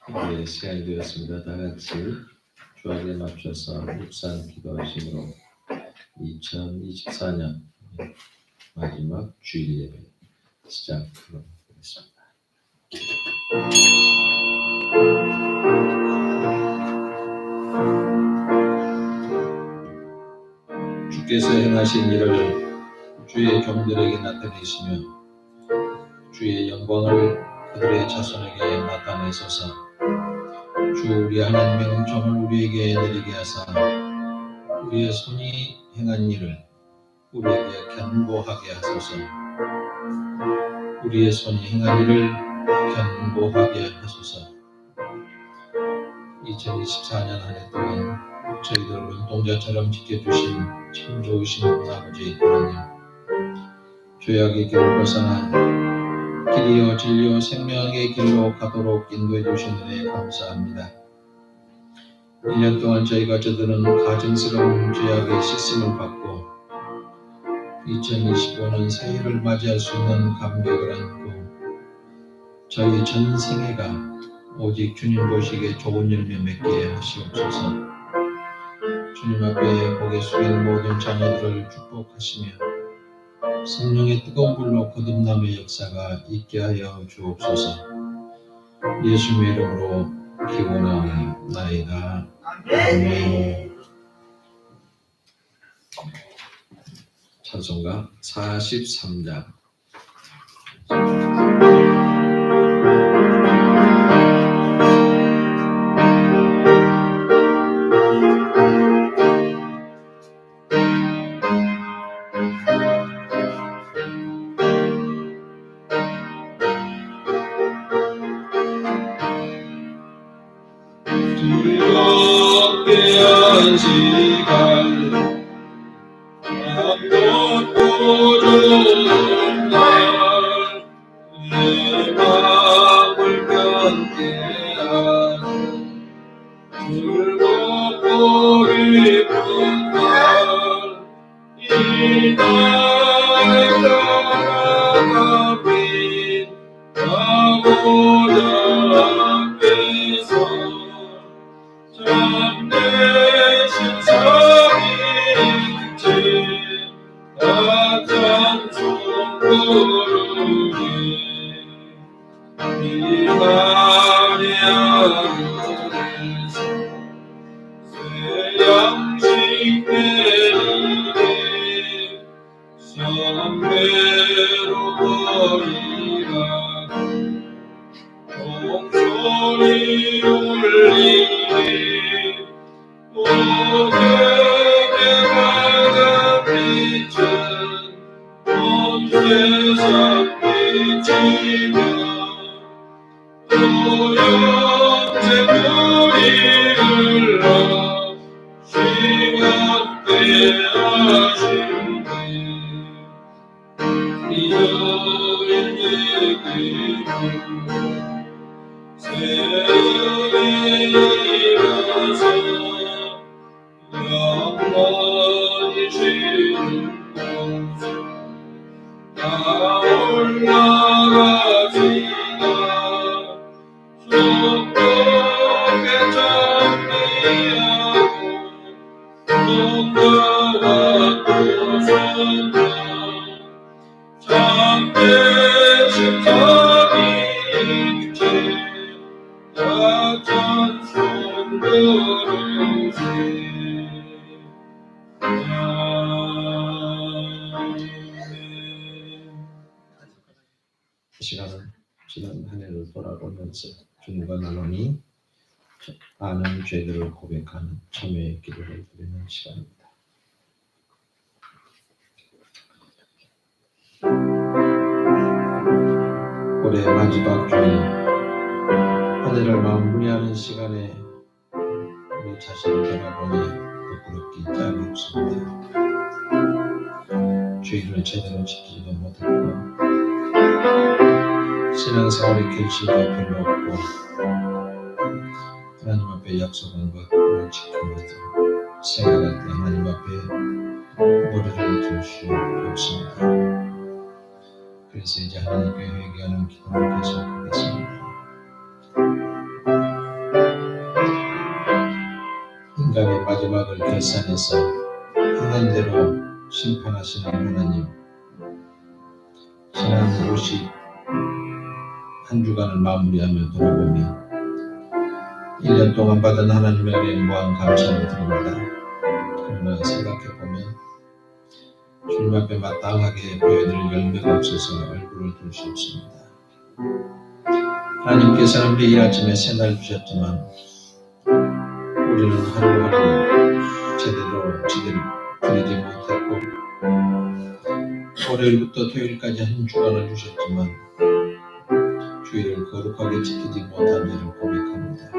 네, 시간이 되었습니다. 다 같이 주안에 맞춰서 묵상 기도하심으로 2024년 마지막 주일 예배 시작하도록 하겠습니다. 주께서 행하신 일을 주의 종들에게 나타내시며 주의 영광을 그들의 자손에게 나타내소서. 주 우리 하나님의 은총을 우리에게 내리게 하사 우리의 손이 행한 일을 우리에게 견고하게 하소서. 우리의 손이 행한 일을 견고하게 하소서. 2024년 한 해 동안 저희들을 눈동자처럼 지켜주신 참 좋으신 아버지 하나님, 죄악의 길을 벗어나 길이요 진리요 생명의 길로 가도록 인도해 주신 은혜에 감사합니다. 1년 동안 저희가 저들은 가증스러운 죄악의 씻음을 받고 2025년 새해를 맞이할 수 있는 감격을 안고 저희 전 생애가 오직 주님 보시기에 좋은 열매 맺게 하시옵소서. 주님 앞에 고개 숙인 모든 자녀들을 축복하시며 성령의 뜨거운 불로 거듭남의 역사가 있게 하여 주옵소서. 예수님의 이름으로 기원하옵나이다. 아멘. 찬송가 43장. 즐겁게 한 시간 아무것도 좋은 날 내 맘을 변케한 즐겁고 기쁜 날 이 나의 사랑하민 아버지 앞에서 참되신 성인체 다 찬송 부르니 이 날의 하늘에서 새 양식 내리네 선배로 보이라 목소리 울리네 모두에게 밝은 빛은 온 세상 비치며 또 영생 불이 흘러 시간대 하시네 이여인 얘기로 새해에 일어서 영원히 쉬는 곳 나 올라가지가 속독에 정리하고 손가와 또 손가 참되신 성인체 다 찬송 부르세 이 시간은 지난 한 해를 돌아보면서 주님과 나누니 많은 죄들을 고백하는 참회의 기도를 드리는 시간입니다. 올해 마지막 주일 한 해를 마무리하는 시간에 우리 자신을 돌아보니 부끄럽기 짝이 없습니다. 주일을 제대로 지키지도 못했고 신앙생활의 결실도 별로 없고 하나님 앞에 약속한 것을 지키면서 생각할 때 하나님 앞에 머리를 들 수 없습니다. 그래서 이제 하나님께 회개하는 기도를 계속하겠습니다. 마지막을 결산해서 하는 대로 심판하시는 하나님, 지난 51 주간을 마무리하며 돌아보며 1년 동안 받은 하나님의 은혜에 무한 감사를 드립니다. 그러나 생각해보면 주님 앞에 마땅하게 보여드릴 열매가 없어서 얼굴을 들 수 없습니다. 하나님께서는 매일 아침에 새날 주셨지만 우리는 하루하루 제대로 드리지 못했고, 월요일부터 토요일까지 한 주간을 주셨지만 주일을 거룩하게 지키지 못한 일을 고백합니다.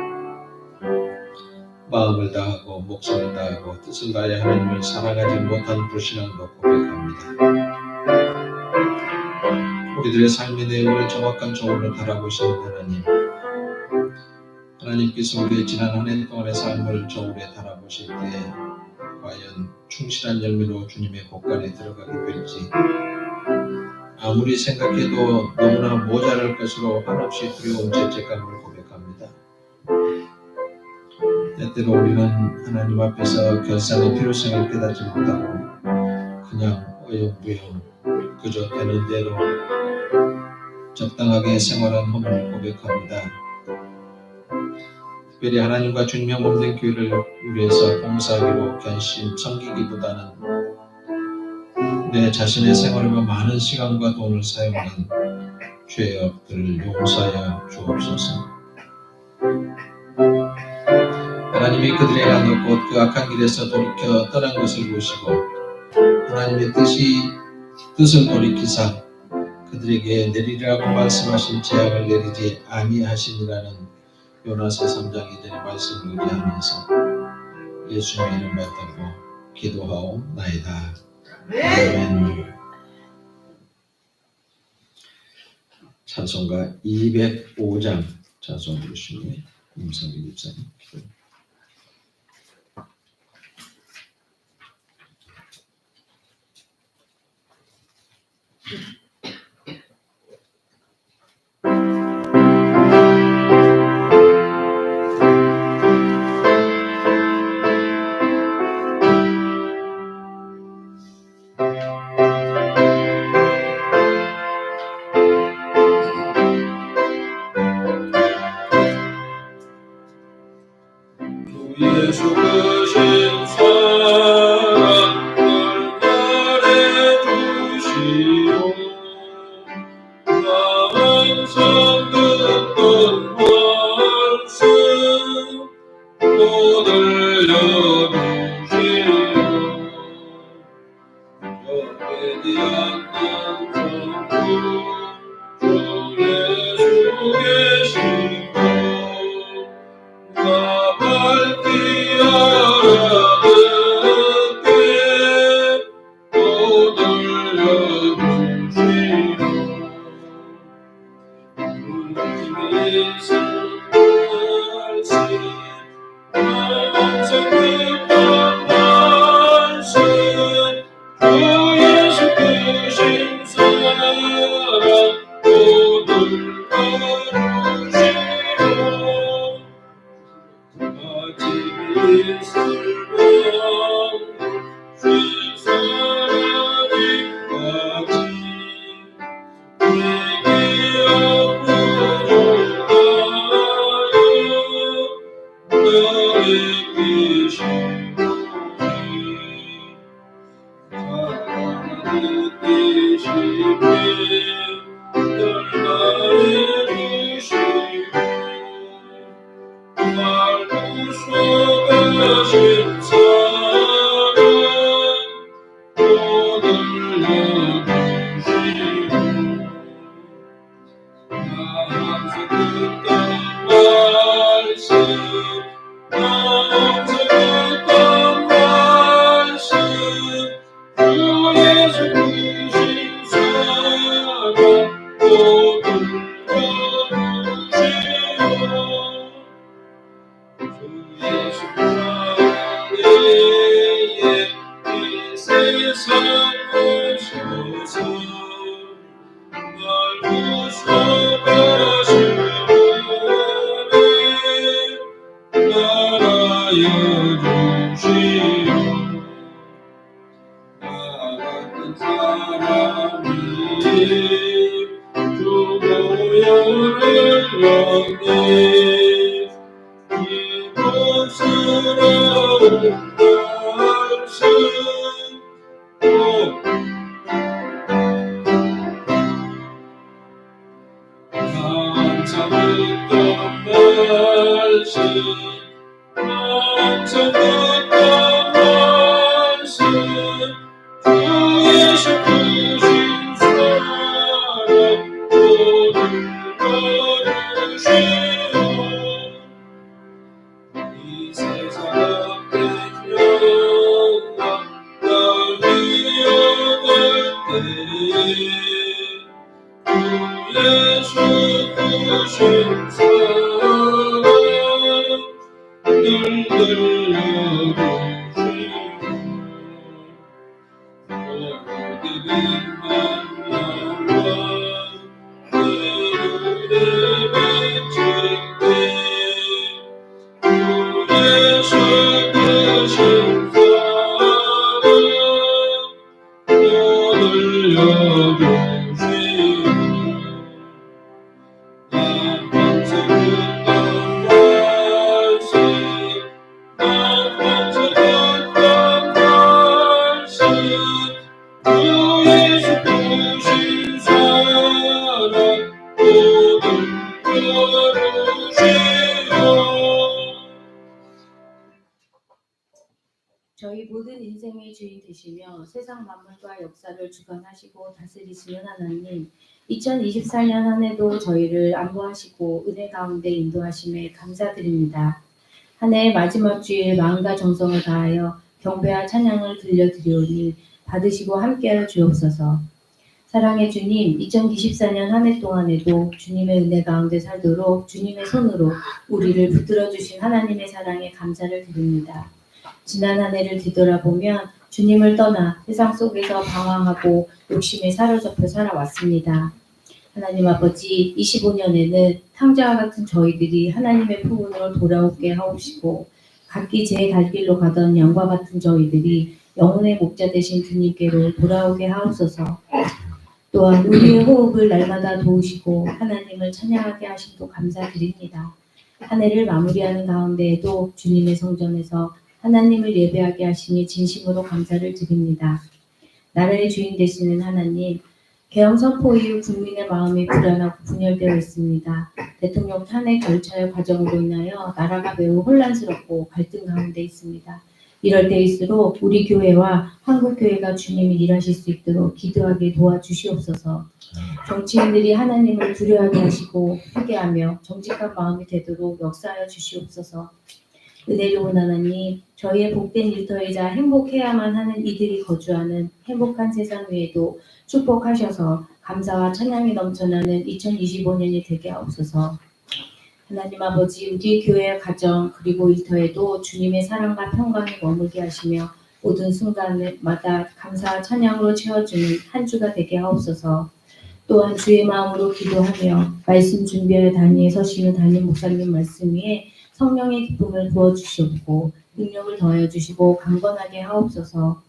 마음을 다하고 목숨을 다하고 뜻을 다해 하나님을 사랑하지 못한 불신앙도 고백합니다. 우리들의 삶의 내용을 정확한 저울로 달아보시는 하나님, 하나님께서 우리의 지난 한 해 동안의 삶을 저울에 달아보실 때 과연 충실한 열매로 주님의 곳간에 들어가게 될지 아무리 생각해도 너무나 모자랄 것으로 한없이 두려운 죄책감을 고백합니다. 때때로 우리는 하나님 앞에서 결산의 필요성을 깨닫지 못하고 그냥 어영부영 그저 되는 대로 적당하게 생활한 허물을 고백합니다. 특별히 하나님과 주님의 몸된 교회를 위해서 봉사하기로 결심 섬기기보다는 내 자신의 생활에만 많은 시간과 돈을 사용한 죄업들을 용서하여 주옵소서. 하나님이 그들의 간 곧 그 악한 길에서 돌이켜 떠난 것을 보시고 하나님의 뜻을 돌이키사 그들에게 내리라고 말씀하신 재앙을 내리지 아니하시니라는 요나서 3장 2절의 말씀을 의지하면서 예수님의 이름 받들고 기도하옵나이다. 아멘. 찬송가 205장 찬송 부르시니 임성기 집사님 기도. 예수 크신 사랑을 가르쳐주시오. 마음속 듣던 말씀 또 들려주시오. 변하지 않는 천국 주 예수 계시고 나 밝히 알아듣게 또 들려주시오. 주님의 말씀 항상 듣던 말씀 주 예수 크신 사랑 또 들려주시오. 아직 있을 주 사랑이까지 내게 아프도다요 너의 계시오니 사랑하는 계시며 널 나해주시고 날 부숴가신 사랑 또 들려주시고 나 항상 듣던 말씀 나 항상 듣던 말씀 주 예수 크신 사랑 또 들려주시오. 주 예수 사랑에 이 세상 오셔서 날 구속하시려니 날 자녀를 향해 이곳으로 말씀 난 참았던 말씀 난 참았던 말씀 주 예수 크신 사랑 오늘 나누시오 이 세상 앞에 영광 날 위협할 때에 예수 크신 사랑 늘 들려주시오 모든 만나와 내 눈에 비칠 때 예수 크신 사랑 들려주시오 난 평생 듣던 말씀 난 평생 듣던 말씀 주 예수 크신 사랑 오늘 들려주시오 저희 모든 인생의 주인 되시며 세상 만물과 역사를 주관하시고 다스리시는 하나님, 2024년 한 해도 저희를 안보하시고 은혜 가운데 인도하심에 감사드립니다. 한 해의 마지막 주일 마음과 정성을 다하여 경배와 찬양을 들려드리오니 받으시고 함께하여 주옵소서. 사랑의 주님, 2024년 한 해 동안에도 주님의 은혜 가운데 살도록 주님의 손으로 우리를 붙들어 주신 하나님의 사랑에 감사를 드립니다. 지난 한 해를 뒤돌아보면 주님을 떠나 세상 속에서 방황하고 욕심에 사로잡혀 살아왔습니다. 하나님 아버지, 25년에는 탕자와 같은 저희들이 하나님의 품으로 돌아오게 하옵시고 각기 제 갈 길로 가던 양과 같은 저희들이 영혼의 목자 되신 주님께로 돌아오게 하옵소서. 또한 우리의 호흡을 날마다 도우시고 하나님을 찬양하게 하심도 감사드립니다. 한 해를 마무리하는 가운데에도 주님의 성전에서 하나님을 예배하게 하시니 진심으로 감사를 드립니다. 나라의 주인 되시는 하나님, 계엄 선포 이후 국민의 마음이 불안하고 분열되어 있습니다. 대통령 탄핵 절차의 과정으로 인하여 나라가 매우 혼란스럽고 갈등 가운데 있습니다. 이럴 때일수록 우리 교회와 한국교회가 주님이 일하실 수 있도록 기도하게 도와주시옵소서. 정치인들이 하나님을 두려워하게 하시고 회개하며 정직한 마음이 되도록 역사하여 주시옵소서. 은혜 좋은 하나님, 저희의 복된 일터이자 행복해야만 하는 이들이 거주하는 행복한 세상 위에도 축복하셔서 감사와 찬양이 넘쳐나는 2025년이 되게 하옵소서. 하나님 아버지, 우리 교회의 가정 그리고 일터에도 주님의 사랑과 평강이 머물게 하시며 모든 순간마다 감사와 찬양으로 채워주는 한 주가 되게 하옵소서. 또한 주의 마음으로 기도하며 말씀 준비하여 단위에 서시는 담임 목사님 말씀 위에 성령의 기쁨을 부어주시옵고 능력을 더하여 주시고 강건하게 하옵소서.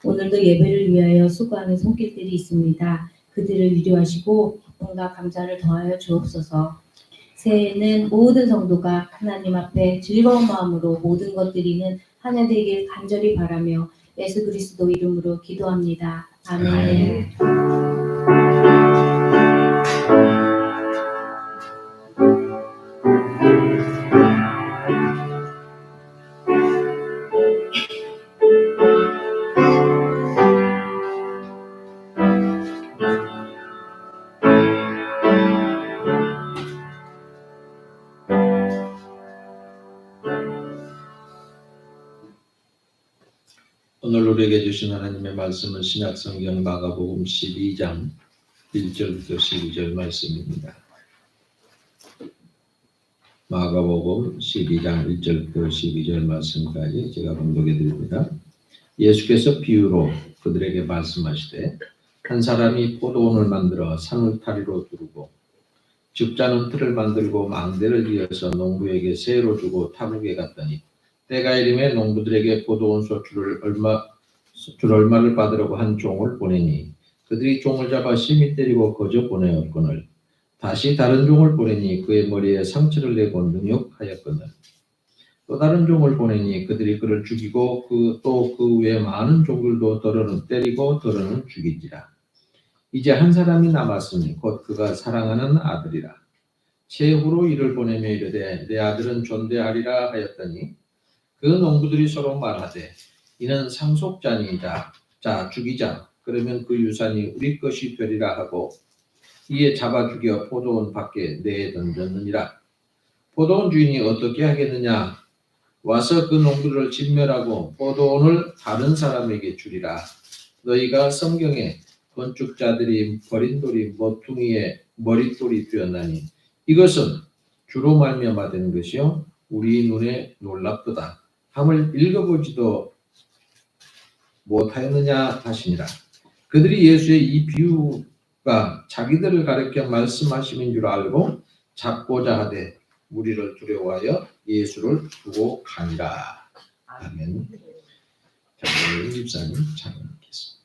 오늘도 예배를 위하여 수고하는 손길들이 있습니다. 그들을 위로하시고 기쁨과 감사를 더하여 주옵소서. 새해에는 모든 성도가 하나님 앞에 즐거운 마음으로 모든 것 드리는 한 해 되길 간절히 바라며 예수 그리스도 이름으로 기도합니다. 아멘. 오늘 우리에게 주신 하나님의 말씀은 신약성경 마가복음 12장 1절부터 12절 말씀입니다. 마가복음 12장 1절부터 12절 말씀까지 제가 봉독해 드립니다. 예수께서 비유로 그들에게 말씀하시되 한 사람이 포도원을 만들어 산을 타리로 두르고 집자는 틀을 만들고 망대를 이어서 농부에게 세로 주고 타국에 갔더니 때가 이름에 농부들에게 포도원 소출을 얼마를 받으려고 한 종을 보내니 그들이 종을 잡아 심히 때리고 거저 보내었거늘 다시 다른 종을 보내니 그의 머리에 상처를 내고 능욕하였거늘 또 다른 종을 보내니 그들이 그를 죽이고 또 그 외 많은 종들도 더러는 때리고 더러는 죽이지라. 이제 한 사람이 남았으니 곧 그가 사랑하는 아들이라. 최후로 이를 보내며 이르되 내 아들은 존대하리라 하였더니 그 농부들이 서로 말하되 이는 상속자니이다. 자 죽이자. 그러면 그 유산이 우리 것이 되리라 하고 이에 잡아 죽여 포도원 밖에 내에 던졌느니라. 포도원 주인이 어떻게 하겠느냐? 와서 그 농부를 진멸하고 포도원을 다른 사람에게 주리라. 너희가 성경에 건축자들이 버린 돌이 모퉁이에 머릿돌이 되었나니 이것은 주로 말미암아 된 것이요 우리 눈에 놀랍도다 함을 읽어보지도 못하였느냐 하시니라. 그들이 예수의 이 비유가 자기들을 가리켜 말씀하심인 줄 알고 잡고자 하되 무리를 두려워하여 예수를 두고 가니라. 아멘. 자, 오늘 집사님 찬양하겠습니다.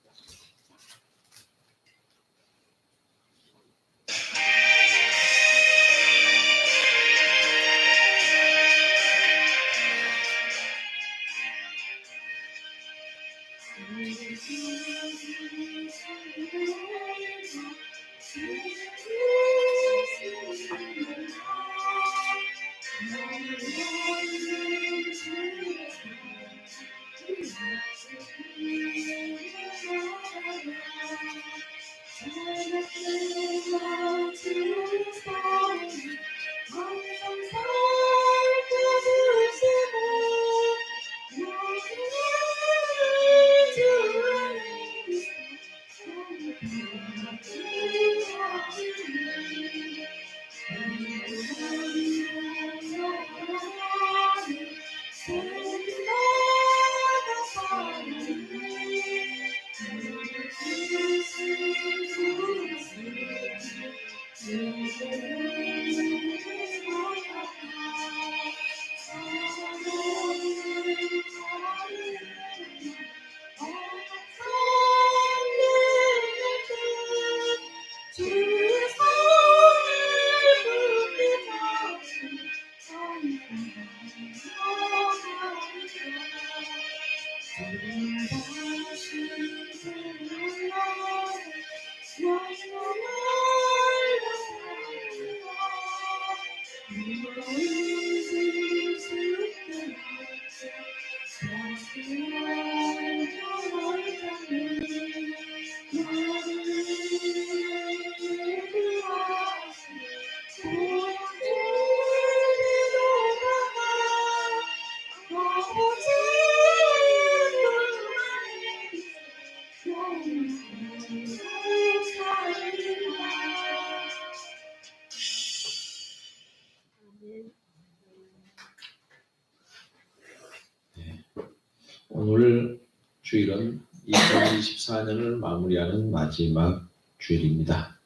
오늘 주일은 2024년을 마무리하는 마지막 주일입니다.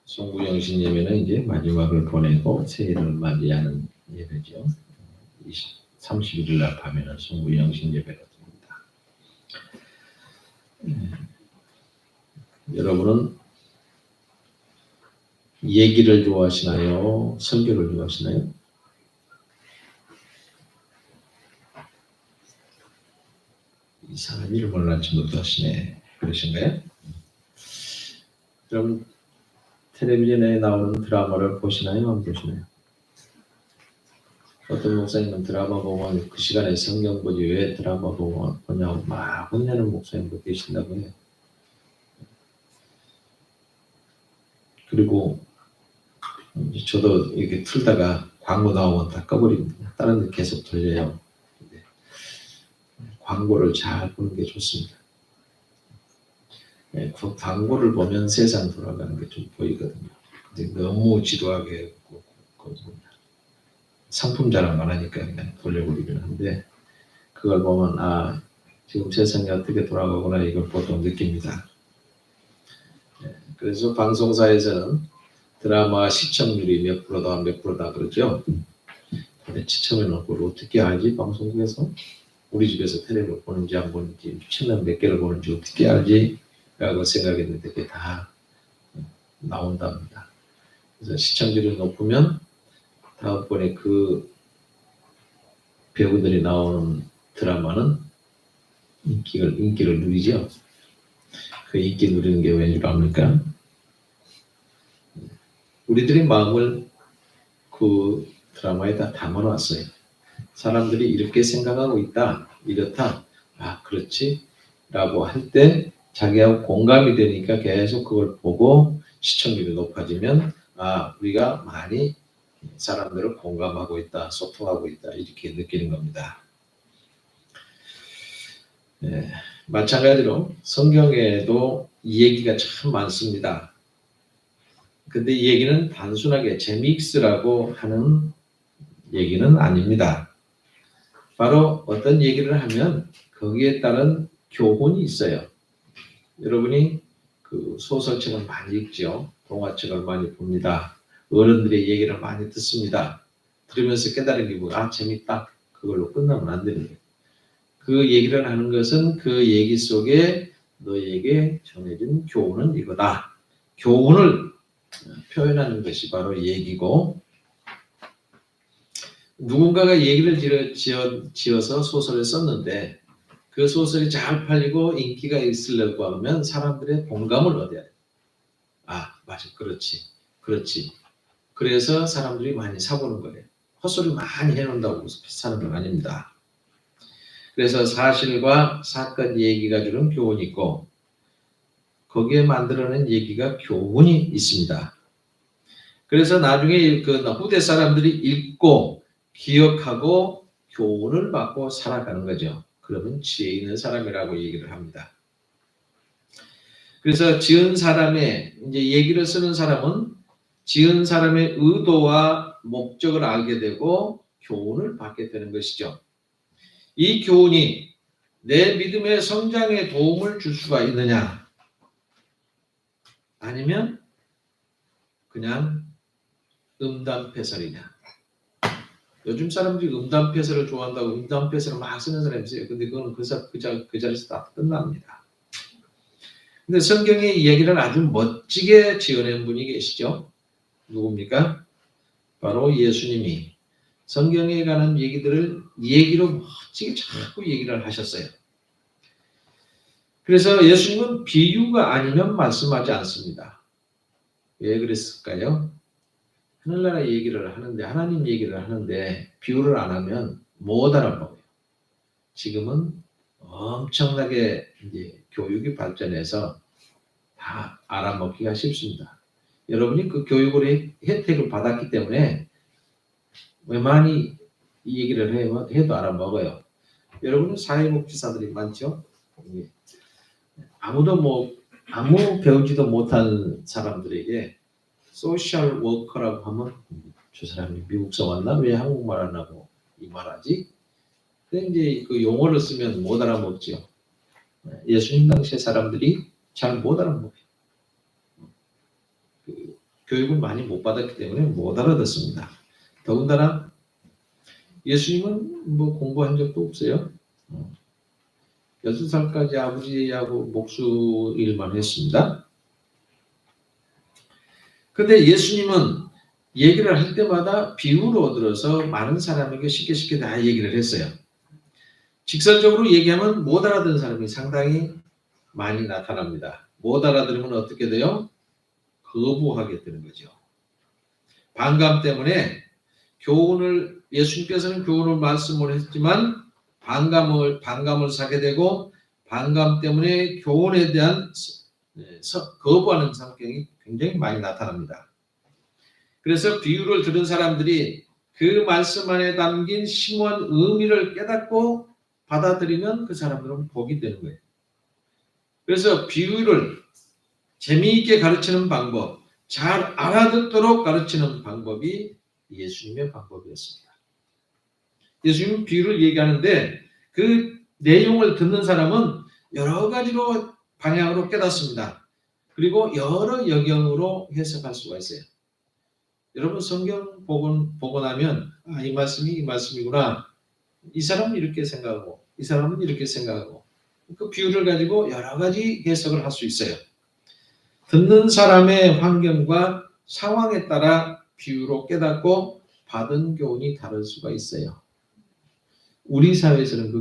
송구영신 예배는 이제 마지막을 보내고 새해를 맞이하는 예배죠. 31일 날 밤에는 송구영신 예배가 됩니다. 여러분은 얘기를 좋아하시나요? 설교를 좋아하시나요? 이상한 일을 몰랐지 못하시네. 그러신가요? 그럼 텔레비전에 나오는 드라마를 보시나요? 안 보시나요? 어떤 목사님은 드라마 보면 그 시간에 성경 보지 왜 드라마 보냐고 막 혼내는 목사님도 계신다고 해요. 그리고 저도 이렇게 틀다가 광고 나오면 다 꺼버립니다. 다른 데 계속 돌려요. 광고를 잘 보는 게 좋습니다. 그 광고를 보면 세상 돌아가는 게 좀 보이거든요. 근데 너무 지루하게 상품 자랑만 하니까 그냥 돌려버리긴 한데 그걸 보면 지금 세상이 어떻게 돌아가구나 이걸 보통 느낍니다. 그래서 방송사에서는 드라마 시청률이 몇 프로다 몇 프로다 그러죠. 근데 시청해놓고 어떻게 알지 방송국에서? 우리 집에서 텔레비를 보는지 안 보는지 채널 몇 개를 보는지 어떻게 알지? 라고 생각했는데 그게 다 나온답니다. 그래서 시청률이 높으면 다음번에 그 배우들이 나오는 드라마는 인기를 누리죠. 그 인기 누리는 게 왠 줄 압니까? 우리들의 마음을 그 드라마에다 담아놨어요. 사람들이 이렇게 생각하고 있다, 이렇다, 아 그렇지 라고 할 때 자기하고 공감이 되니까 계속 그걸 보고 시청률이 높아지면 아 우리가 많이 사람들을 공감하고 있다, 소통하고 있다 이렇게 느끼는 겁니다. 네, 마찬가지로 성경에도 이 얘기가 참 많습니다. 근데 이 얘기는 단순하게 재미있으라고 하는 얘기는 아닙니다. 바로 어떤 얘기를 하면 거기에 따른 교훈이 있어요. 여러분이 그 소설책을 많이 읽죠. 동화책을 많이 봅니다. 어른들의 얘기를 많이 듣습니다. 들으면서 깨달은 게 뭐야? 아 재밌다. 그걸로 끝나면 안 되는 거예요. 그 얘기를 하는 것은 그 얘기 속에 너에게 전해진 교훈은 이거다. 교훈을 표현하는 것이 바로 얘기고 누군가가 얘기를 지어서 소설을 썼는데 그 소설이 잘 팔리고 인기가 있으려고 하면 사람들의 공감을 얻어야 돼. 아 맞아 그렇지 그렇지. 그래서 사람들이 많이 사보는 거예요. 헛소리 많이 해놓는다고 사는 건 아닙니다. 그래서 사실과 사건 얘기가 주는 교훈이 있고 거기에 만들어낸 얘기가 교훈이 있습니다. 그래서 나중에 그 후대 사람들이 읽고 기억하고 교훈을 받고 살아가는 거죠. 그러면 지혜 있는 사람이라고 얘기를 합니다. 그래서 지은 사람의 이제 얘기를 쓰는 사람은 지은 사람의 의도와 목적을 알게 되고 교훈을 받게 되는 것이죠. 이 교훈이 내 믿음의 성장에 도움을 줄 수가 있느냐? 아니면 그냥 음담패설이냐? 요즘 사람들이 음담패설을 좋아한다고 음담패설을 막 쓰는 사람이 있어요. 근데 그거는 그 자리에서 다 끝납니다. 근데 성경에 이 얘기를 아주 멋지게 지어낸 분이 계시죠? 누굽니까? 바로 예수님이 성경에 관한 얘기들을 얘기로 멋지게 자꾸 얘기를 하셨어요. 그래서 예수님은 비유가 아니면 말씀하지 않습니다. 왜 그랬을까요? 하늘나라 얘기를 하는데 하나님 얘기를 하는데 비유를 안 하면 못 알아먹어요. 지금은 엄청나게 이제 교육이 발전해서 다 알아먹기가 쉽습니다. 여러분이 그 교육을 혜택을 받았기 때문에 웬만히 이 얘기를 해도 알아먹어요. 여러분은 사회복지사들이 많죠? 아무 배우지도 못한 사람들에게 소셜 워커라고 하면 저 사람이 미국서 왔나? 왜 한국말 안 하고 이 말하지? 근데 이제 그 용어를 쓰면 못 알아먹죠. 예수님 당시의 사람들이 잘 못 알아먹어요. 그 교육을 많이 못 받았기 때문에 못 알아듣습니다. 더군다나 예수님은 뭐 공부한 적도 없어요. 6살까지 아버지하고 목수 일만 했습니다. 근데 예수님은 얘기를 할 때마다 비유로 들어서 많은 사람에게 쉽게 다 얘기를 했어요. 직설적으로 얘기하면 못 알아듣는 사람이 상당히 많이 나타납니다. 못 알아들으면 어떻게 돼요? 거부하게 되는 거죠. 반감 때문에 예수님께서는 교훈을 말씀을 했지만 반감을 사게 되고 반감 때문에 교훈에 대한 거부하는 성격이 굉장히 많이 나타납니다. 그래서 비유를 들은 사람들이 그 말씀 안에 담긴 심오한 의미를 깨닫고 받아들이면 그 사람들은 복이 되는 거예요. 그래서 비유를 재미있게 가르치는 방법, 잘 알아듣도록 가르치는 방법이 예수님의 방법이었습니다. 예수님은 비유를 얘기하는데 그 내용을 듣는 사람은 여러 가지로 방향으로 깨닫습니다. 그리고 여러 역영으로 해석할 수가 있어요. 여러분 성경 보고 나면 이 말씀이 이 말씀이구나. 이 사람은 이렇게 생각하고 이 사람은 이렇게 생각하고 그 비유를 가지고 여러 가지 해석을 할 수 있어요. 듣는 사람의 환경과 상황에 따라 비유로 깨닫고 받은 교훈이 다를 수가 있어요. 우리 사회에서는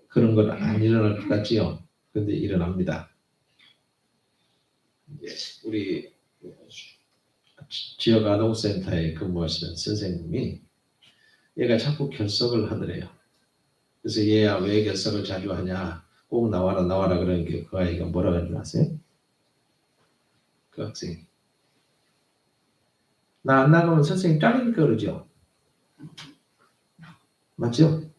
그런 건 안 일어날 것 같지요. 그런데 일어납니다. 우리 지역 아동센터에 근무하시는 선생님이 얘가 자꾸 결석을 하더래요. 그래서 얘야 왜 결석을 자주 하냐, 꼭 나와라 그러는 게 그 아이가 뭐라고 하는지 아세요? 그 학생이 나 안 나가면 선생님 잘리니까 그러죠. 맞죠?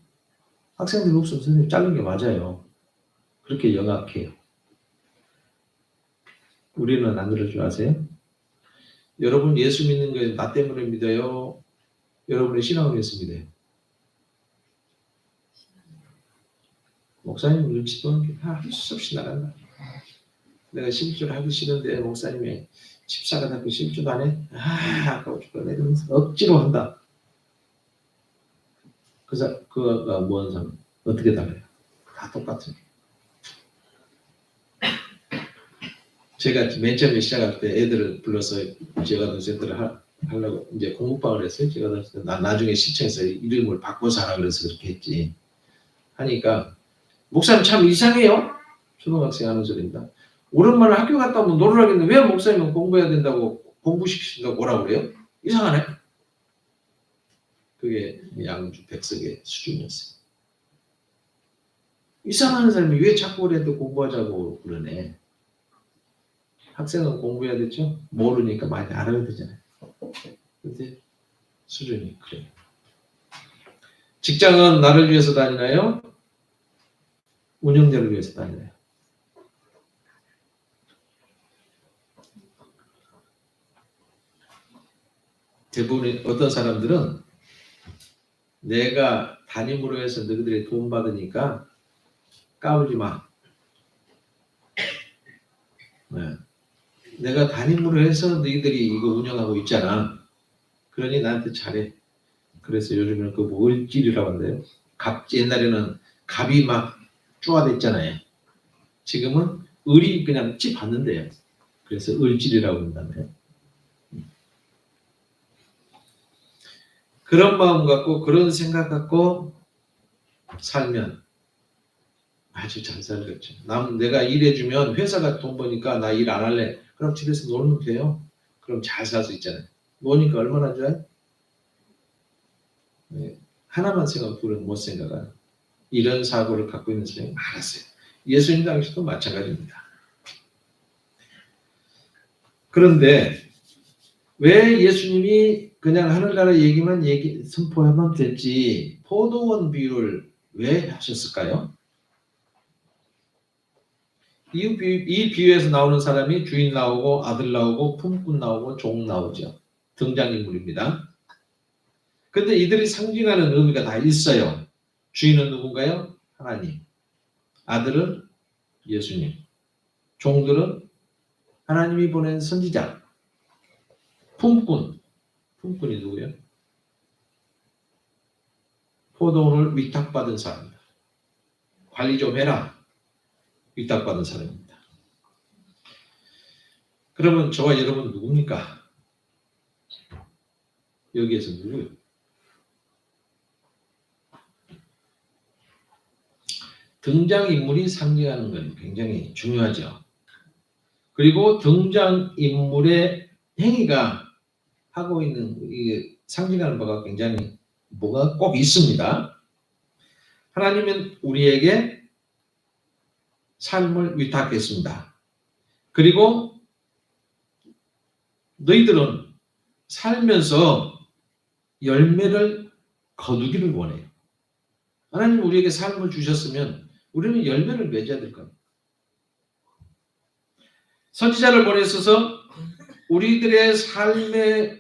학생들 없으면 선생님 자른 게 맞아요. 그렇게 영악해요. 우리는 안 그럴 줄 아세요? 여러분 예수 믿는 거에 나 때문에 믿어요? 여러분의 신앙을 위해서 믿어요? 목사님 눈치 보는 게 할 수 없이 나간다. 내가 실주를 하기 싫은데 목사님이 집사가 자꾸 실주도 안 해? 아까워 죽겠네. 이러면서 억지로 한다. 그거가 뭔 상관? 어떻게 달라요? 다 똑같아요. 제가 맨 처음에 시작할 때 애들을 불러서 제가 노세들을 하려고 이제 공부방을 했어요. 제가 나중에 시청에서 이름을 바꿔서 하라 그래서 그렇게 했지. 하니까 목사님 참 이상해요. 초등학생 하는 소리입니다. 오랜만에 학교 갔다 오면 놀으라 했는데 왜 목사님은 공부해야 된다고 공부시키신다고 오라고 그래요? 이상하네. 그게 양주 백석의 수준이었어요. 이상한 사람이 왜 자꾸 그래도 공부하자고 그러네. 학생은 공부해야 되죠? 모르니까 많이 알아야 되잖아요. 근데 수준이 그래요. 직장은 나를 위해서 다니나요? 운영자를 위해서 다니나요? 대부분의 어떤 사람들은 내가 담임으로 해서 너희들이 돈 받으니까 까불지 마. 네. 내가 담임으로 해서 너희들이 이거 운영하고 있잖아. 그러니 나한테 잘해. 그래서 요즘에는 그 을질이라고 한대요. 옛날에는 갑이 막 쪼아댔잖아요. 지금은 을이 그냥 찌 받는데요. 그래서 을질이라고 한다네요. 그런 마음 갖고 그런 생각 갖고 살면 아주 잘 살겠죠. 내가 일해주면 회사가 돈 버니까 나 일 안 할래. 그럼 집에서 놀면 돼요. 그럼 잘 살 수 있잖아요. 노니까 얼마나 좋아요? 네. 하나만 생각, 둘은 못 생각하는 이런 사고를 갖고 있는 사람이 많았어요. 예수님 당시도 마찬가지입니다. 그런데 왜 예수님이 그냥 하늘나라 얘기만 선포하면 됐지 포도원 비유를 왜 하셨을까요? 이 비유에서 나오는 사람이 주인 나오고 아들 나오고 품꾼 나오고 종 나오죠. 등장인물입니다. 근데 이들이 상징하는 의미가 다 있어요. 주인은 누군가요? 하나님. 아들은 예수님. 종들은 하나님이 보낸 선지자. 품꾼이 누구예요? 포도원을 위탁받은 사람입니다. 관리 좀 해라. 위탁받은 사람입니다. 그러면 저와 여러분 누굽니까? 여기에서 누구예요? 등장인물이 상징하는 건 굉장히 중요하죠. 그리고 등장인물의 행위가 하고 있는 상징하는 바가 굉장히 뭐가 꼭 있습니다. 하나님은 우리에게 삶을 위탁했습니다. 그리고 너희들은 살면서 열매를 거두기를 원해요. 하나님 우리에게 삶을 주셨으면 우리는 열매를 맺어야 될 겁니다. 선지자를 보내셔서 우리들의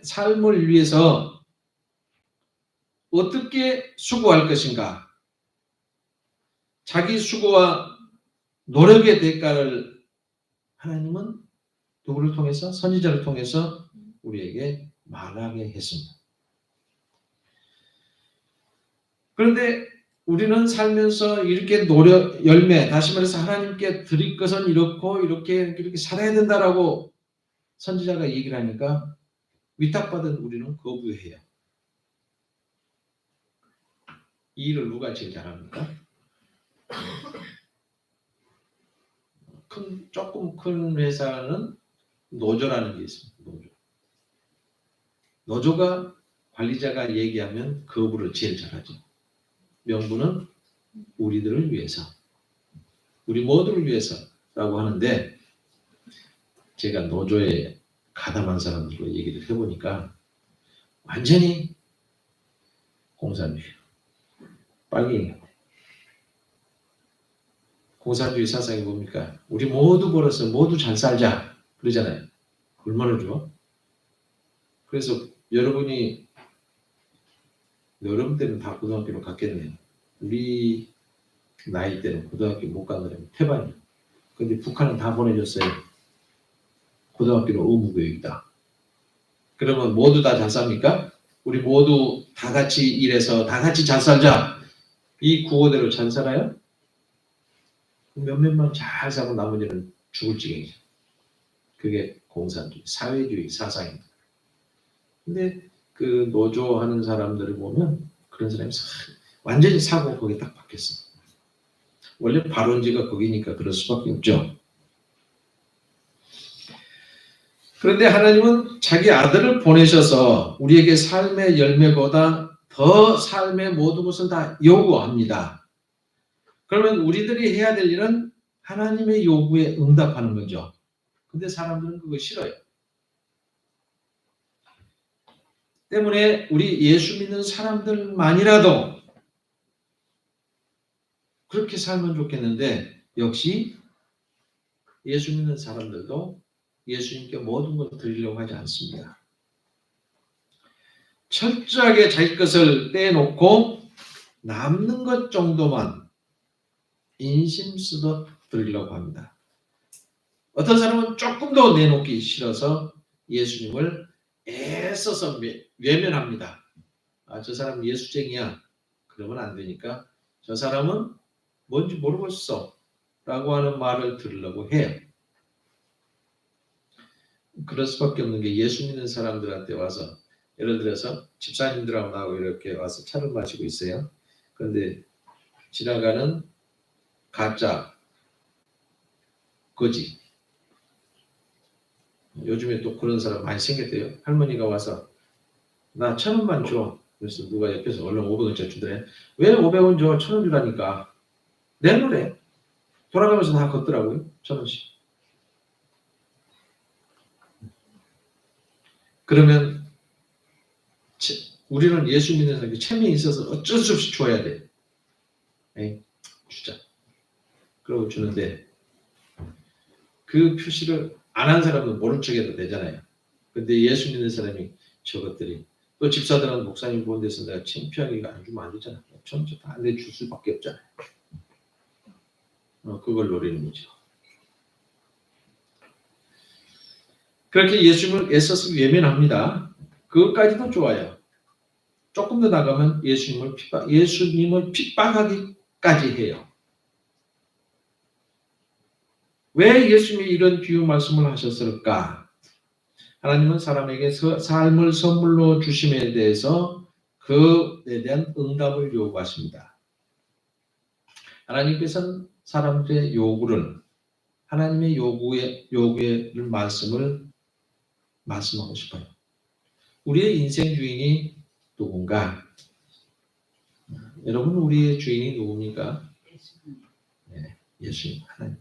삶을 위해서 어떻게 수고할 것인가? 자기 수고와 노력의 대가를 하나님은 누구를 통해서? 선지자를 통해서 우리에게 말하게 했습니다. 그런데 우리는 살면서 이렇게 열매, 다시 말해서 하나님께 드릴 것은 이렇게 살아야 된다라고 선지자가 얘기를 하니까 위탁받은 우리는 거부해요. 이 일을 누가 제일 잘합니까? 조금 큰 회사는 노조라는 게 있습니다. 노조가 관리자가 얘기하면 거부를 제일 잘하죠. 명분은 우리들을 위해서, 우리 모두를 위해서라고 하는데, 제가 노조에 가담한 사람들과 얘기를 해보니까 완전히 공산주의, 빨갱이. 공산주의 사상이 뭡니까? 우리 모두 벌어서 모두 잘 살자 그러잖아요. 얼마나 좋아? 그래서 여러분 때는 다 고등학교로 갔겠네요. 우리 나이 때는 고등학교 못 가느라고 태반이에요. 근데 북한은 다 보내줬어요. 고등학교는 의무교육이다. 그러면 모두 다 잘 삽니까? 우리 모두 다 같이 일해서 다 같이 잘 살자. 이 구호대로 잘 살아요? 몇몇만 잘 살고 나머지는 죽을 지경이죠. 그게 공산주의, 사회주의 사상입니다. 근데 그 노조 하는 사람들을 보면 그런 사람이 완전히 사고 거기에 딱 박혔어. 원래 발원지가 거기니까 그럴 수밖에 없죠. 그런데 하나님은 자기 아들을 보내셔서 우리에게 삶의 열매보다 더 삶의 모든 것을 다 요구합니다. 그러면 우리들이 해야 될 일은 하나님의 요구에 응답하는 거죠. 근데 사람들은 그거 싫어요. 때문에 우리 예수 믿는 사람들만이라도 그렇게 살면 좋겠는데, 역시 예수 믿는 사람들도 예수님께 모든 걸 드리려고 하지 않습니다. 철저하게 자기 것을 떼놓고 남는 것 정도만 인심 쓰듯 드리려고 합니다. 어떤 사람은 조금 더 내놓기 싫어서 예수님을 애써서 외면합니다. 저 사람 예수쟁이야. 그러면 안 되니까 저 사람은 뭔지 모르겠어 라고 하는 말을 들으려고 해요. 그럴 수밖에 없는 게 예수 믿는 사람들한테 와서, 예를 들어서 집사님들하고 나하고 이렇게 와서 차를 마시고 있어요. 그런데 지나가는 가짜 거지, 요즘에 또 그런 사람 많이 생겼대요. 할머니가 와서 나 1,000원만 줘. 그래서 누가 옆에서 얼른 500원짜리 주더래. 왜 500원 줘? 1,000원 주라니까. 내놓으래. 돌아가면서 다 걷더라고요. 1,000원씩. 그러면 우리는 예수 믿는 사람이 체면이 있어서 어쩔 수 없이 줘야 돼. 에이, 주자. 그러고 주는데 그 표시를 안 한 사람은 모른 척해도 되잖아요. 근데 예수 믿는 사람이 저것들이, 또 집사들은 목사님 보는 데서 내가 창피하게 안 주면 안 되잖아. 전부 다 내줄 수밖에 없잖아요. 그걸 노리는 거죠. 그렇게 예수님을 애써서 외면합니다. 그것까지도 좋아요. 조금 더 나가면 예수님을 핍박하기까지 해요. 왜 예수님이 이런 비유 말씀을 하셨을까? 하나님은 사람에게 삶을 선물로 주심에 대해서 그에 대한 응답을 요구하십니다. 하나님께서는 사람들의 요구를, 하나님의 요구의 말씀하고 싶어요. 우리의 인생 주인이 누군가? 여러분, 우리의 주인이 누굽니까? 네, 예수님, 하나님.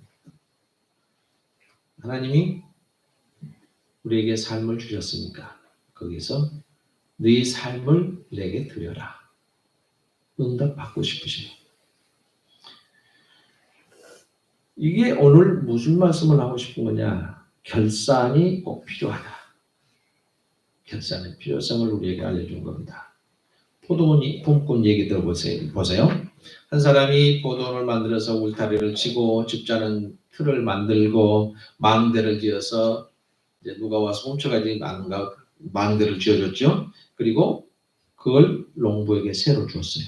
하나님이 우리에게 삶을 주셨으니까 거기서 네 삶을 내게 드려라. 응답받고 싶으시네. 이게 오늘 무슨 말씀을 하고 싶은 거냐? 결산이 꼭 필요하다. 결산의 필요성을 우리에게 알려준 겁니다. 포도원이 품꾼 얘기 들어보세요. 한 사람이 포도원을 만들어서 울타리를 치고 집자는 틀을 만들고 망대를 지어서 이제 누가 와서 훔쳐가지 망대를 지어줬죠. 그리고 그걸 농부에게 새로 주었어요.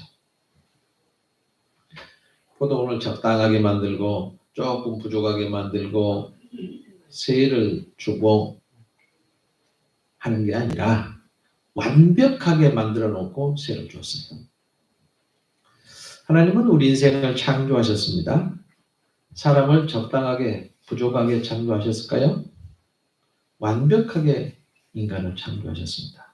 포도원을 적당하게 만들고 조금 부족하게 만들고 새를 주고 하는 게 아니라 완벽하게 만들어 놓고 새로 줬어요. 하나님은 우리 인생을 창조하셨습니다. 사람을 적당하게 부족하게 창조하셨을까요? 완벽하게 인간을 창조하셨습니다.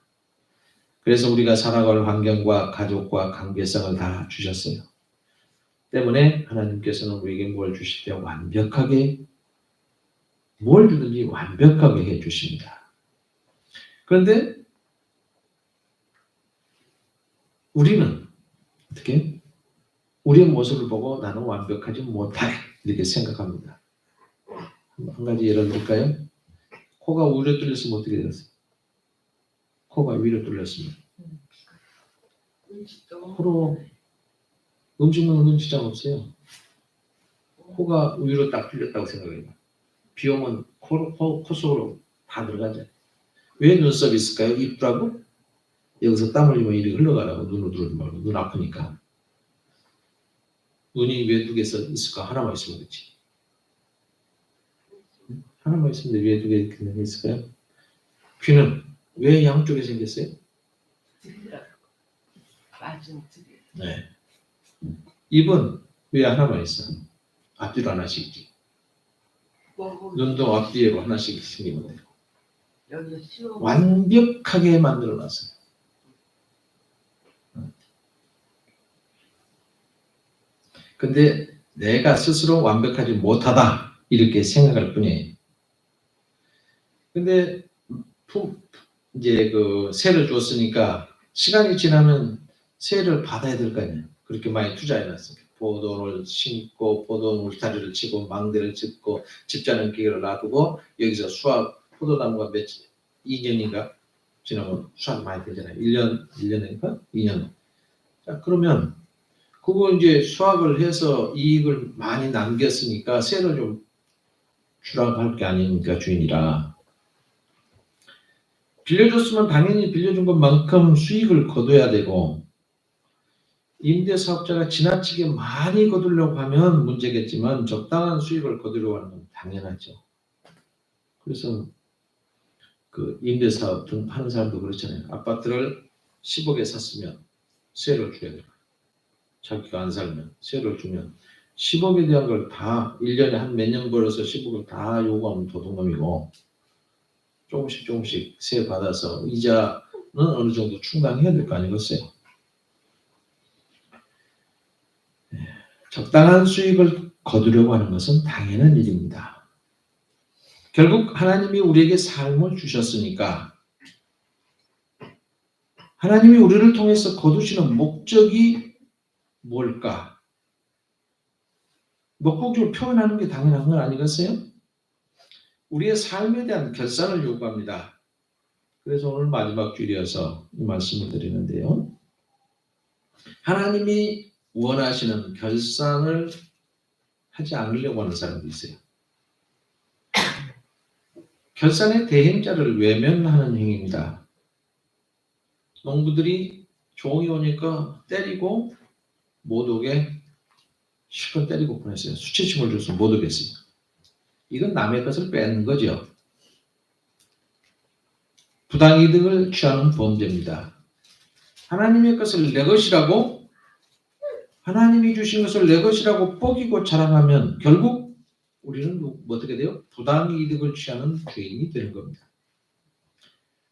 그래서 우리가 살아갈 환경과 가족과 관계성을 다 주셨어요. 때문에 하나님께서는 우리에게 뭘 주실 때 완벽하게 뭘 주든지 완벽하게 해 주십니다. 그런데 우리는 어떻게 우리의 모습을 보고 나는 완벽하지 못해 이렇게 생각합니다. 한 가지 예를 들까요? 코가 위로 뚫렸으면 어떻게 되겠어요? 코가 위로 뚫렸으면 코로 음식 먹는 눈치장 없어요. 코가 위로 딱 뚫렸다고 생각해요. 비 오면 코 속으로 다 들어가죠. 왜 눈썹이 있을까요? 이쁘라고? 여기서 땀 흘리면 이리 흘러가라고. 눈으로 들어오지 말고. 눈 아프니까. 눈이 왜 두 개 있을까? 하나만 있으면 그렇지. 하나만 있으면 왜 두 개 이렇게 있을까요? 귀는 왜 양쪽에 생겼어요? 네. 입은 왜 하나만 있어? 앞뒤로 하나씩 있지. 눈도 앞뒤로 하나씩 생기면 돼요. 완벽하게 만들어놨어요. 근데 내가 스스로 완벽하지 못하다 이렇게 생각할 뿐이에요. 근데 이제 그 세를 줬으니까 시간이 지나면 세를 받아야 될 거 아니에요. 그렇게 많이 투자해놨으니까 포도를 심고 포도 울타리를 치고 망대를 짓고 집자는 기계를 놔두고 여기서 수확 포도나무가 2년인가 지나면 수확 많이 되잖아요. 1년인가? 2년. 자 그러면 그거 이제 수확을 해서 이익을 많이 남겼으니까 세를 좀 주라고 게 아닙니까 주인이라. 빌려줬으면 당연히 빌려준 것만큼 수익을 거둬야 되고 임대사업자가 지나치게 많이 거두려고 하면 문제겠지만 적당한 수익을 거두려고 하는 건 당연하죠. 그래서 그 임대사업 등 하는 사람도 그렇잖아요. 아파트를 10억에 샀으면 세를 줘야 돼요. 자기가 안 살면 세를 주면 10억에 대한 걸 다 1년에 한 몇 년 벌어서 10억을 다 요구하면 도둑놈이고 조금씩 세 받아서 이자는 어느 정도 충당해야 될 거 아니겠어요? 적당한 수익을 거두려고 하는 것은 당연한 일입니다. 결국 하나님이 우리에게 삶을 주셨으니까 하나님이 우리를 통해서 거두시는 목적이 뭘까? 목적을 표현하는 게 당연한 건 아니겠어요? 우리의 삶에 대한 결산을 요구합니다. 그래서 오늘 마지막 줄이어서 이 말씀을 드리는데요. 하나님이 원하시는 결산을 하지 않으려고 하는 사람도 있어요. 결산의 대행자를 외면하는 행위입니다. 농부들이 종이 오니까 때리고 못 오게 실컷 때리고 보냈어요. 수치심을 줘서 못 오겠어요. 이건 남의 것을 뺏는 거죠. 부당이득을 취하는 범죄입니다. 하나님의 것을 내 것이라고 하나님이 주신 것을 내 것이라고 뻐기고 자랑하면 결국 우리는 어떻게 돼요? 부당이득을 취하는 죄인이 되는 겁니다.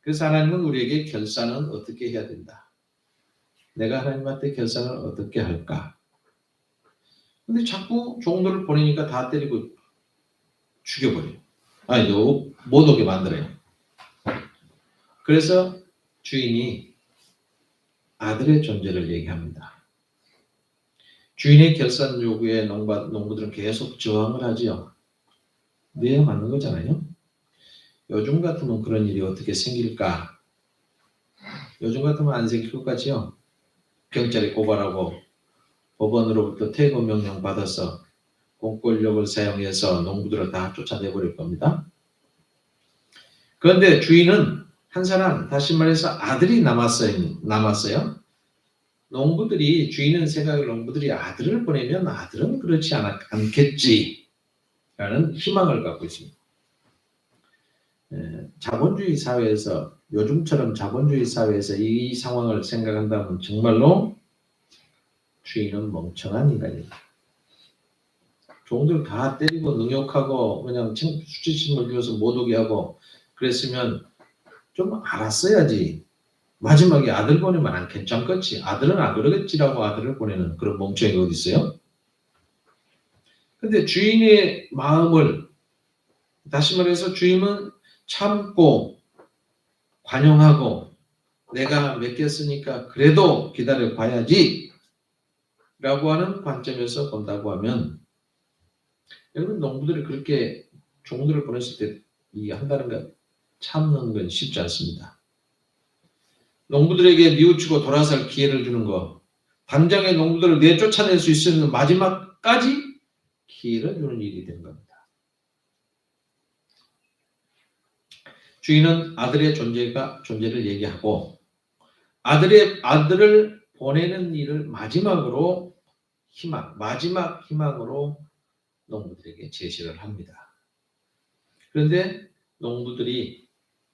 그래서 하나님은 우리에게 결산은 어떻게 해야 된다. 내가 하나님한테 결산을 어떻게 할까? 근데 자꾸 종들을 보내니까 다 때리고 죽여버려요. 아니, 못 오게 만들어요. 그래서 주인이 아들의 존재를 얘기합니다. 주인의 결산 요구에 농부들은 계속 저항을 하지요. 네, 맞는 거잖아요. 요즘 같으면 그런 일이 어떻게 생길까? 요즘 같으면 안 생길 것 같지요. 경찰이 고발하고 법원으로부터 퇴거 명령 받아서 공권력을 사용해서 농부들을 다 쫓아내버릴 겁니다. 그런데 주인은 한 사람, 다시 말해서 아들이 남았어요. 농부들이, 주인은 생각을 농부들이 아들을 보내면 아들은 그렇지 않겠지 라는 희망을 갖고 있습니다. 자본주의 사회에서 요즘처럼 자본주의 사회에서 이 상황을 생각한다면 정말로 주인은 멍청한 인간이다. 종들 다 때리고 능욕하고 그냥 수치심을 주어서 못 오게 하고 그랬으면 좀 알았어야지. 마지막에 아들 보내면 안 괜찮겠지. 아들은 안 그러겠지라고 아들을 보내는 그런 멍청이가 어디 있어요? 근데 주인의 마음을 다시 말해서 주인은 참고 관용하고 내가 맡겼으니까 그래도 기다려 봐야지 라고 하는 관점에서 본다고 하면 여러분 농부들이 그렇게 종들을 보냈을 때 이 한다는 것 참는 건 쉽지 않습니다. 농부들에게 뉘우치고 돌아설 기회를 주는 것 당장의 농부들을 내쫓아낼 수 있는 마지막까지 기회를 주는 일이 된 겁니다. 주인은 아들의 존재를 얘기하고 아들을 보내는 일을 마지막 희망으로 농부들에게 제시를 합니다. 그런데 농부들이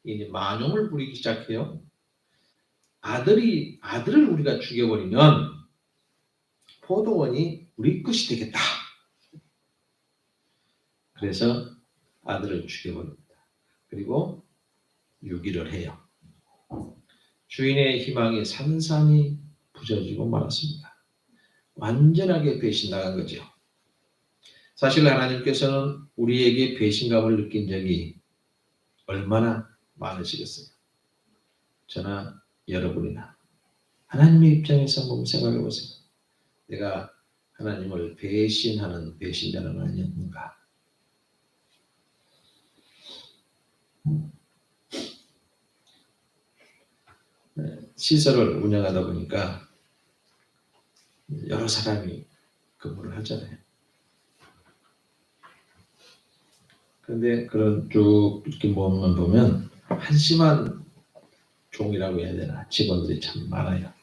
이제 만용을 부리기 시작해요. 아들을 우리가 죽여버리면 포도원이 우리 것이 되겠다. 그래서 아들을 죽여버립니다. 그리고 유기를 해요. 주인의 희망이 산산이 부서지고 말았습니다. 완전하게 배신당한 거죠. 사실 하나님께서는 우리에게 배신감을 느낀 적이 얼마나 많으시겠어요. 저나 여러분이나 하나님의 입장에서 한번 생각해 보세요. 내가 하나님을 배신하는 배신자는 아니었는가? 시설을 운영하다 보니까 여러 사람이 근무를 하잖아요. 그런데 그런 쭉 이렇게 보면 한심한 종이라고 해야 되나 직원들이 참 많아요.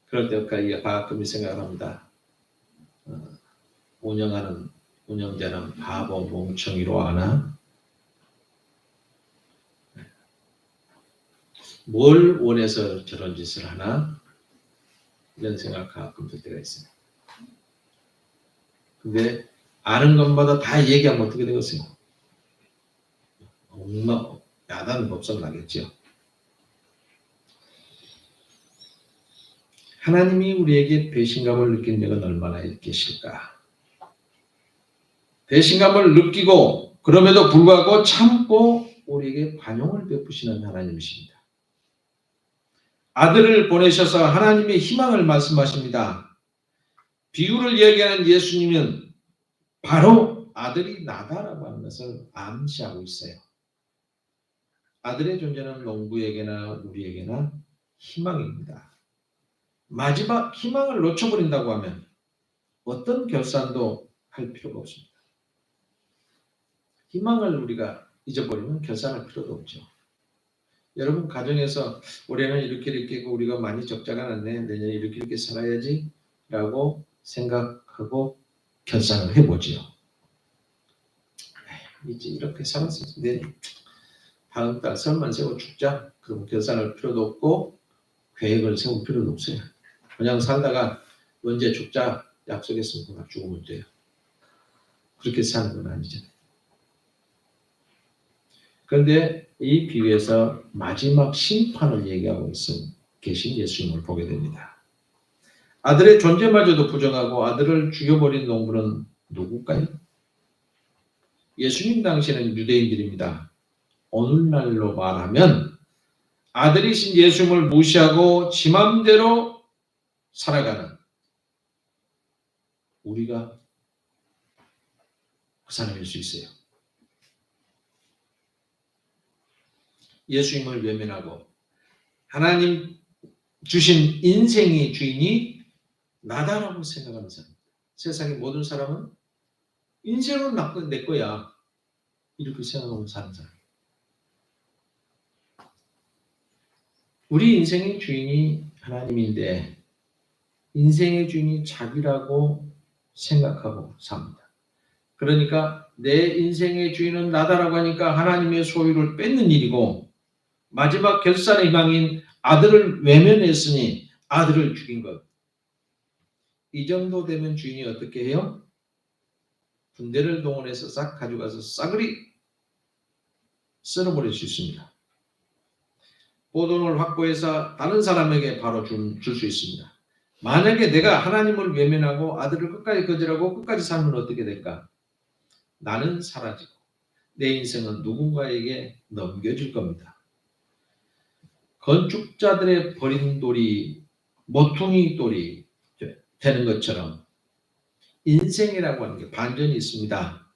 그럴 때 가끔 생각을 합니다. 운영하는 운영자는 바보 멍청이로 아나? 뭘 원해서 저런 짓을 하나? 이런 생각 가끔 들 때가 있어요. 근데 아는 것마다 다 얘기하면 어떻게 되겠어요? 야단 법석 나겠죠. 하나님이 우리에게 배신감을 느낀 적은 얼마나 계실까? 배신감을 느끼고 그럼에도 불구하고 참고 우리에게 관용을 베푸시는 하나님이십니다. 아들을 보내셔서 하나님의 희망을 말씀하십니다. 비유를 이야기하는 예수님은 바로 아들이 나다라고 하는 것을 암시하고 있어요. 아들의 존재는 농부에게나 우리에게나 희망입니다. 마지막 희망을 놓쳐버린다고 하면 어떤 결산도 할 필요가 없습니다. 희망을 우리가 잊어버리면 결산할 필요도 없죠. 여러분 가정에서 올해는 이렇게 우리가 많이 적자가 났네. 내년에 이렇게 살아야지 라고 생각하고 결산을 해보죠. 이제 이렇게 살았을 때 다음 달 설만 세워 죽자. 그럼 결산할 필요도 없고 계획을 세울 필요도 없어요. 그냥 살다가 언제 죽자 약속했으면 그만 죽으면 돼요. 그렇게 사는 건 아니잖아요. 그런데 이 비유에서 마지막 심판을 얘기하고 계신 예수님을 보게 됩니다. 아들의 존재마저도 부정하고 아들을 죽여버린 농부는 누굴까요? 예수님 당시에는 유대인들입니다. 오늘날로 말하면 아들이신 예수님을 무시하고 지 맘대로 살아가는 우리가 그 사람일 수 있어요. 예수님을 외면하고 하나님 주신 인생의 주인이 나다라고 생각하는 사람. 세상의 모든 사람은 인생은 내 거야. 이렇게 생각하고 사는 사람. 우리 인생의 주인이 하나님인데 인생의 주인이 자기라고 생각하고 삽니다. 그러니까 내 인생의 주인은 나다라고 하니까 하나님의 소유를 뺏는 일이고 마지막 결산의 희망인 아들을 외면했으니 아들을 죽인 것. 이 정도 되면 주인이 어떻게 해요? 군대를 동원해서 싹 가져가서 싸그리 쓸어버릴 수 있습니다. 보돈을 확보해서 다른 사람에게 바로 줄 수 있습니다. 만약에 내가 하나님을 외면하고 아들을 끝까지 거절하고 끝까지 살면 어떻게 될까? 나는 사라지고 내 인생은 누군가에게 넘겨질 겁니다. 건축자들의 버린 돌이 모퉁이 돌이 되는 것처럼 인생이라고 하는 게 반전이 있습니다.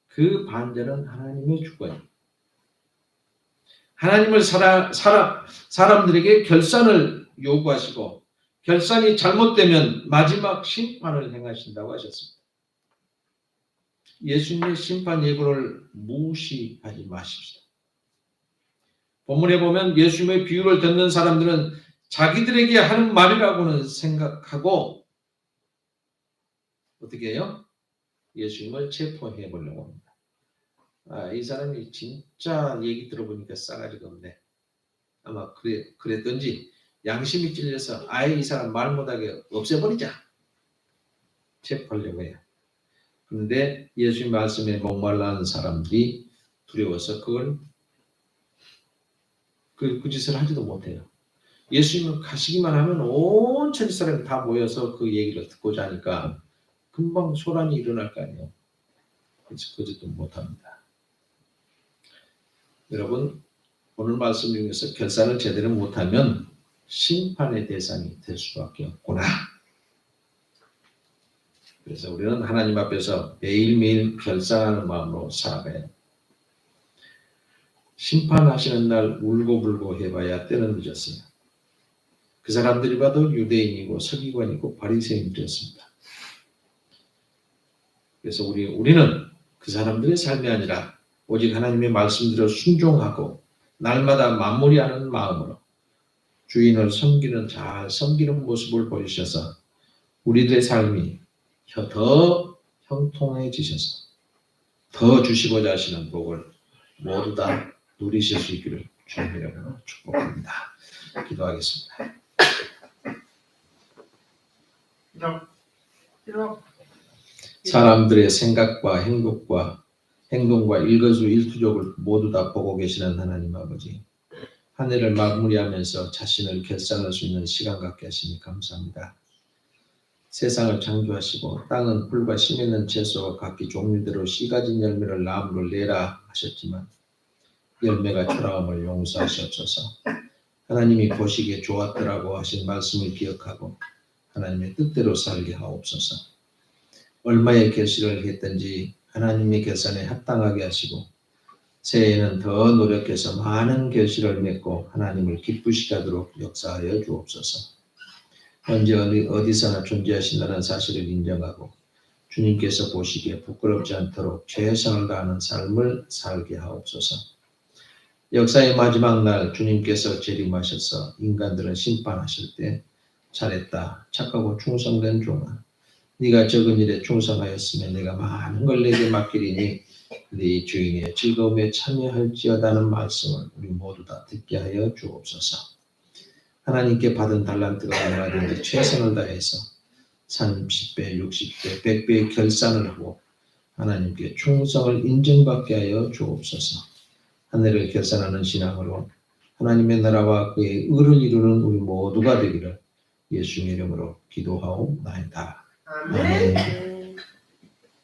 그 반전은 하나님의 주권입니다. 하나님을 사람들에게 결산을 요구하시고 결산이 잘못되면 마지막 심판을 행하신다고 하셨습니다. 예수님의 심판 예고를 무시하지 마십시오. 본문에 보면 예수님의 비유를 듣는 사람들은 자기들에게 하는 말이라고는 생각하고 어떻게 해요? 예수님을 체포해 보려고 합니다. 이 사람이 진짜 얘기 들어보니까 싸가지가 없네. 아마 그랬던지 양심이 찔려서 아예 이 사람 말 못하게 없애버리자. 체포하려고 해요. 그런데 예수님 말씀에 목말라 사람들이 두려워서 그 짓을 하지도 못해요. 예수님은 가시기만 하면 온 천지 사람이 다 모여서 그 얘기를 듣고자 하니까 금방 소란이 일어날 거 아니에요. 그래서 그 짓도 못합니다. 여러분, 오늘 말씀 중에서 결산을 제대로 못하면 심판의 대상이 될 수밖에 없구나. 그래서 우리는 하나님 앞에서 매일매일 결산하는 마음으로 살아가요. 심판하시는 날 울고불고 해봐야 때는 늦었어요. 그 사람들이 봐도 유대인이고 서기관이고 바리새인들이었습니다. 그래서 우리는 그 사람들의 삶이 아니라 오직 하나님의 말씀대로 순종하고 날마다 마무리하는 마음으로 주인을 잘 섬기는 모습을 보이셔서 우리들의 삶이 더 형통해지셔서 더 주시고자 하시는 복을 모두 다 누리실 수 있기를 주님이라고 축복합니다. 기도하겠습니다. 사람들의 생각과 행동과 일거수일투족을 모두 다 보고 계시는 하나님 아버지, 한 해를 마무리하면서 자신을 결산할 수 있는 시간 갖게 하시니 감사합니다. 세상을 창조하시고 땅은 풀과 씨 맺는 채소와 각기 종류대로 씨 가진 열매를 나무를 내라 하셨지만 열매가 초라함을 용서하시옵소서. 하나님이 보시기에 좋았더라고 하신 말씀을 기억하고 하나님의 뜻대로 살게 하옵소서. 얼마의 결실을 했든지 하나님의 결산에 합당하게 하시고 새해에는 더 노력해서 많은 결실을 맺고 하나님을 기쁘시게 하도록 역사하여 주옵소서. 현재 어디서나 존재하신다는 사실을 인정하고 주님께서 보시기에 부끄럽지 않도록 최선을 다하는 삶을 살게 하옵소서. 역사의 마지막 날 주님께서 재림하셔서 인간들을 심판하실 때 잘했다, 착하고 충성된 종아, 네가 적은 일에 충성하였으면 내가 많은 걸 내게 맡기리니 네 주인의 즐거움에 참여할지어다는 말씀을 우리 모두 다 듣게 하여 주옵소서. 하나님께 받은 달란트가 얼마든지 최선을 다해서 30배, 60배, 100배의 결산을 하고 하나님께 충성을 인정받게 하여 주옵소서. 하늘을 결산하는 신앙으로 하나님의 나라와 그의 의를 이루는 우리 모두가 되기를 예수님의 이름으로 기도하옵나이다. 아멘.